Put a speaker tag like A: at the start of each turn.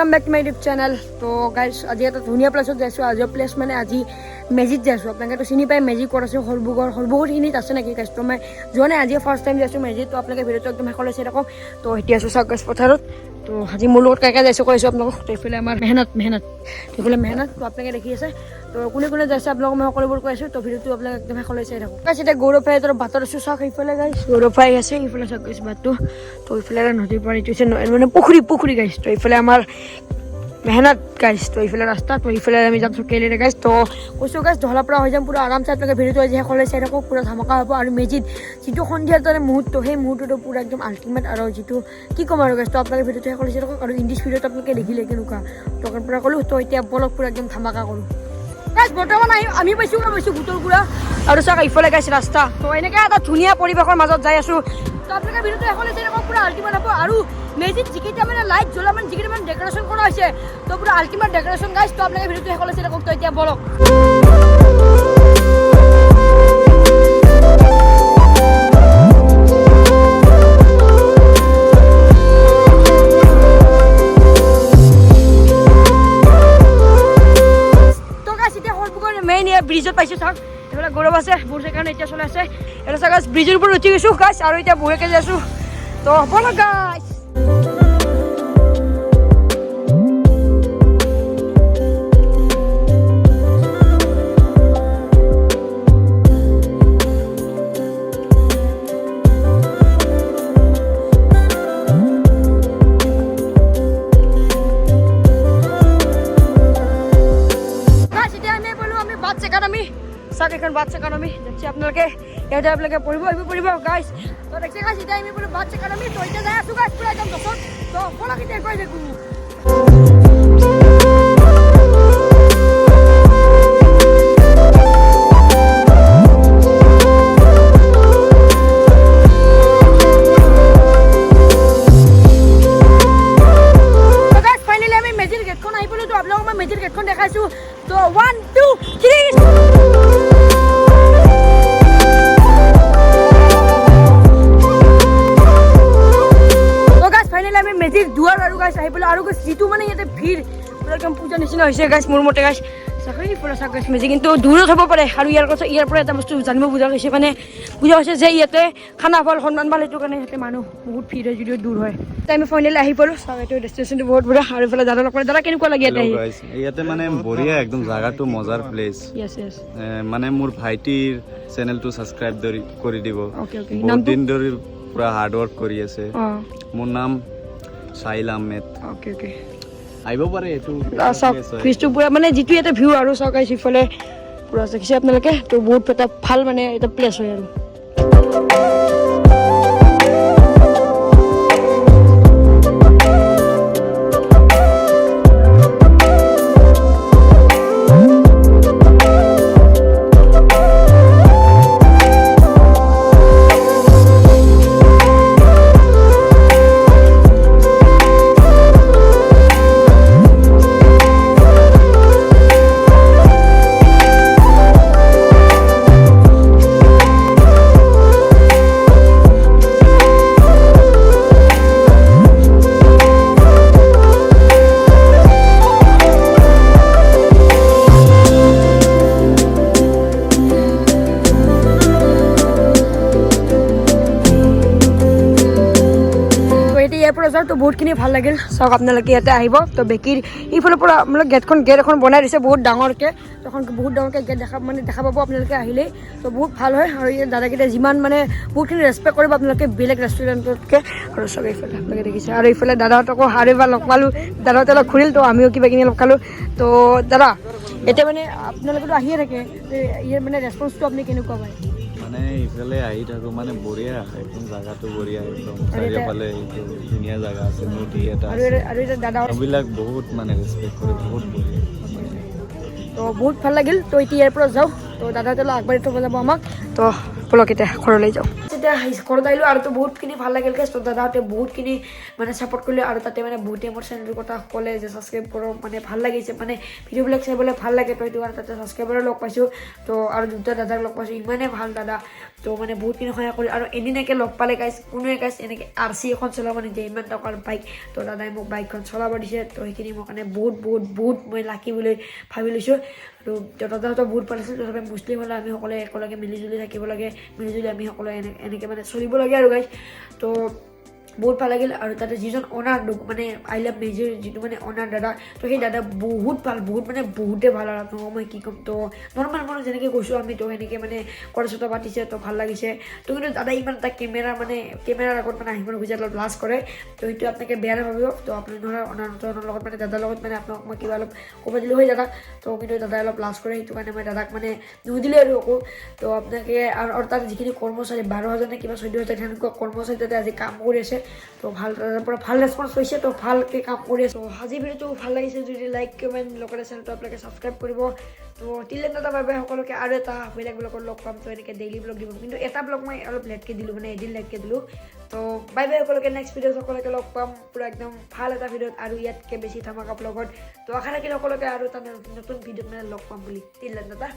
A: Welcome back to my YouTube channel. तो guys आज এটা ধুনীয়া প্লেছত যাইছো। আজি প্লেস মানে আজি মেজিত যাইছো। আপোনালোকে তো চিনি পাই মেজি ক'ত আছে, সৰভোগৰখিনিত আছে নেকি গাইস? তো মই যোৱা নাই, আজি ফাৰ্ষ্ট টাইম যাইছো মেজিত। তো আপোনালোকে ভিডিঅ'টো একদম শেষলৈ চাই থাকক। তো এতিয়া আছো চাওক গাইস পথাৰত। তো আজি মোৰ লগত কাকা যাইছো কৈছো আপোনালোকক। তো এইফালে আমাৰ মেহনত এইফালে মেহনত তো আপোনালোকে দেখি আছে। তো কোনে কোনে যাইছে আপোনালোকক মই সকলোবোৰ কৈ আছো। তো ভিডিঅ'টো আপোনালোকে একদম শেষলৈ চাই থাকক গাইস। এতিয়া গৌৰৱ ভাই তোৰ বাটত আছো চাওক এইফালে গাইস। গৌৰৱ ভাই আছে এইফালে চাওক গাইস বাটটো। তো এইফালে নদীৰ পাৰ এইটো মানে পুখুৰী গাইস। তো এইফালে আমাৰ মেহনত গাইস। তো এইফালে ৰাস্তা, তো এইফালে আমি যাম কেলেৰে গাইস। তো কৈছো গাইস ধলাৰ পৰা হৈ যাম পুৰা আৰামছে। আপোনালোকে ভিডিঅ'টো আজি শেষলৈ চাই থাকক, পুৰা ধামাকা হ'ব। আৰু মেজিত যিটো সন্ধিয়াৰ দৰে মুহূৰ্ত, সেই মুহূৰ্তটো পুৰা একদম আল্টিমেট। আৰু যিটো কি ক'ম আৰু গাইস, তো আপোনালোকে ভিডিঅ'টো শেষলৈ চাই থাকক। আৰু ইংলিছ ভিডিঅ'টো আপোনালোকে দেখিলে কেনেকুৱা টকাৰ পৰা ক'লো। তো এতিয়া বলক পুৰা একদম ধামাকা কৰোঁ গাইস। বৰ্তমান আমি পাইছোঁ ভূতৰ গুড়া। আৰু চাওক এইফালে গাইস ৰাস্তা। তো এনেকৈ এটা ধুনীয়া পৰিৱেশৰ মাজত যাই আছোঁ। তো আপোনালোকে ভিডিঅ'টো শেষলৈ চাই থাকক, পুৰা আল্টিমেট হ'ব। আৰু মেজিত যিকেইটা মানে লাইট জ্বলা মানে যিকেইটা মানে ডেকৰেশ্যন কৰা হৈছে, তো পুৰা আল্টিমেট ডেকৰেশ্যন গাইছ। তো আপোনালোকে ভিডিঅ'টো শেষলৈ চাই থাকক। তো এতিয়া বলক ব্ৰিজত পাইছোঁ চাওক। এইফালে গৌৰৱ আছে, বহুত সেইকাৰণে এতিয়া চলাই আছে। এটা চাওক গাইছ ব্ৰিজৰ ওপৰত উঠি গৈছোঁ গাইছ। আৰু এতিয়া বহিকে যাই আছোঁ। তো বলক গাইছ। চাওক এখন বাচ্চা একাডেমি দেখছি আপোনালোকে। ইয়াতে আপোনালোকে পঢ়িব গাইছ। তো দেখছি গাইছ এতিয়া আমি বোলো বাচ্চা একাডেমি। তো এতিয়া যাই আছোঁ গাইছ পুৰা একদম দছত। তো বলক এতিয়া গৈ দেখোঁ। ফাইনেলি আমি মেজিৰ গেটখন আহি পালোঁ। তো আপোনালোকক মই মেজিৰ গেটখন দেখাইছোঁ। তো 1 2 3 আমি মেজিৰ দুৱাৰ আৰু গাইছ আহি পেলাই। আৰু যিটো মানে ইয়াতে ভিৰ পুৰা একদম পূজা নিচিনা হৈছে গাইছ মোৰ মতে গাইছ। চাকৰি পুৰা চাওক গাইছ মেজি কিন্তু দূৰত হ'ব পাৰে। আৰু ইয়াৰ পৰা এটা বস্তু জানিব বুজা হৈছে, মানে বুজা হৈছে যে ইয়াতে খানা ভাল সন্মান ভাল, সেইটো কাৰণে ইয়াতে মানুহ বহুত ভিৰ হয় যদিও দূৰ হয়। তাই আমি ফাইনেলি আহি পালোঁ। চাওক এইটো ডেষ্টিনেশ্যনটো বহুত বঢ়িয়া। আৰু এইফালে দাদা লগ পালে। দাদা কেনেকুৱা লাগে ইয়াতে আহি?
B: ইয়াতে মানে বঢ়িয়া একদম জাগাটো মজাৰ প্লেচ। মানে মোৰ ভাইটিৰ চেনেলটো ছাবস্ক্ৰাইব কৰি দিব। বহুত দিন ধৰি পুৰা হাৰ্ড ৱৰ্ক কৰি আছে। মোৰ নাম সাহিল আহমেদ। আহিব পাৰে। এইটো ফিজটো পুৰা মানে যিটো ইয়াতে ভিউ আৰু চাওক গাইছ ইফালে পুৰা দেখিছে আপোনালোকে। তো বহুত এটা ভাল মানে এটা প্লেচ হয় আৰু। তো বহুতখিনি ভাল লাগিল। চাওক আপোনালোকে ইয়াতে আহিব। তো বেকিৰ এইফালৰ পৰা আপোনালোকে গেট এখন বনাই দিছে বহুত ডাঙৰকৈ। তখন বহুত ডাঙৰকৈ গেট দেখা পাব আপোনালোকে আহিলেই। তো বহুত ভাল হয়। আৰু ইয়াত দাদাকেইটা যিমান মানে বহুতখিনি ৰেচপেক্ট কৰিব আপোনালোকে বেলেগ ৰেষ্টুৰেণ্টতকৈ। আৰু চাওক এইফালে আপোনালোকে দেখিছে। আৰু এইফালে দাদাহঁতকো আৰু এবাৰ লগ পালোঁ। দাদাহঁতে অলপ ঘূৰিল। তো আমিও কিবা কিনি লগ খালোঁ। তো দাদা এতিয়া মানে আপোনালোকেতো আহিয়ে থাকে, ইয়াৰ মানে ৰেচপন্সটো আপুনি কেনেকুৱা পায়? মানে ইফালে আহি থাকোঁ মানে বঢ়িয়া, একদম জাগাটো বঢ়িয়া, একদম চাৰিওফালে ধুনীয়া জাগা আছে, নদী এটা দাদাবিলাক বহুত মানে ৰেচপেক্ট কৰে, বহুত বঢ়িয়া। তো বহুত ভাল লাগিল। তো এতিয়া ইয়াৰ পৰা যাওঁ। তো দাদাহঁতে আগবাঢ়ি থ'ব যাব আমাক। তো বলক এতিয়া ঘৰলৈ যাওঁ
A: যেতিয়া ঘৰত আহিলোঁ আৰু তো বহুতখিনি ভাল লাগিল গাইছ তো দাদাহঁতে বহুতখিনি মানে ছাপোৰ্ট কৰিলে আৰু তাতে মানে বহুতে মোৰ চেনেলটোৰ কথা ক'লে যে ছাবস্ক্ৰাইব কৰক মানে ভাল লাগিছে মানে ভিডিঅ'বিলাক চাবলৈ ভাল লাগে তো সেইটো কাৰণে তাতে ছাবস্ক্ৰাইবাৰো লগ পাইছোঁ তো আৰু দুটা দাদাক লগ পাইছোঁ ইমানেই ভাল দাদা তো মানে বহুতখিনি সহায় কৰি আৰু এদিনাকে লগ পালে গাইছ কোনোৱে গাইছ এনেকৈ RC এখন চলাব নিদিয়ে ইমান টকাৰ বাইক তো দাদাই মোক বাইকখন চলাব দিছে তো সেইখিনি মোৰ কাৰণে বহুত মই লাকি বুলি ভাবি লৈছোঁ আৰু দাদাহঁতৰ বহুত ভাল আছিল তথাপি মুছলিম হ'লে আমি সকলোৱে একেলগে মিলিজুলি থাকিব লাগে মিলিজুলি আমি সকলোৱে এনেকৈ মানে চলিব লাগে আৰু গাইছ তো বহুত ভাল লাগিল আৰু তাতে যিজন অনাৰ মানে আই লাভ মেজিৰ যিটো মানে অনাৰ দাদা তো সেই দাদা বহুত ভাল মানে বহুতে ভাল আৰু আপোনালোকক মই কি ক'ম তো নৰ্মেল মানুহ যেনেকৈ কৈছোঁ আমি তো সেনেকৈ মানে কথা চথা পাতিছে তো ভাল লাগিছে তো কিন্তু দাদা ইমান এটা কেমেৰাৰ আগত মানে আহিব নোখোজে অলপ লাজ কৰে তো সেইটো আপোনালোকে বেয়া নাভাবিব তো আপুনি ধৰক অনাৰজনৰ লগত মানে দাদাৰ লগত মানে আপোনাক মই কিবা অলপ ক'ব দিলোঁ হৈ দাদা তো কিন্তু দাদাই অলপ লাজ কৰে সেইটো কাৰণে মই দাদাক মানে নুসুধিলে আৰু একো তো আপোনালোকে আৰু তাত যিখিনি কৰ্মচাৰী 12,000 নে কিবা 14,000 সেনেকুৱা কৰ্মচাৰী তাতে আজি কাম কৰি আছে তো ভাল পৰা ভাল ৰেছপন্স পাইছে তো ভালকৈ কাম কৰি আছে তো আজি ভিডিঅ'টো ভাল লাগিছে যদি লাইক কমেণ্ট লগতে চেনেলটো আপোনালোকে ছাবস্ক্ৰাইব কৰিব তো তিলেন দাদা বাবে সকলোকে আৰু এটা বেলেগ ব্লগত লগ পাম তো এনেকৈ ডেইলি ব্লগ দিব কিন্তু এটা ব্লগ মই অলপ লেটকৈ দিলোঁ মানে এদিন লেটকৈ দিলোঁ তো বাই সকলোকে নেক্সট ভিডিঅ'ত সকলোকে লগ পাম পূৰা একদম ভাল এটা ভিডিঅ'ত আৰু ইয়াতকৈ বেছি ধামাকা ব্লগত তো আশা ৰাখিলোঁ সকলোকে আৰু এটা নতুন ভিডিঅ'ত মানে লগ পাম বুলি তিলেন দাদা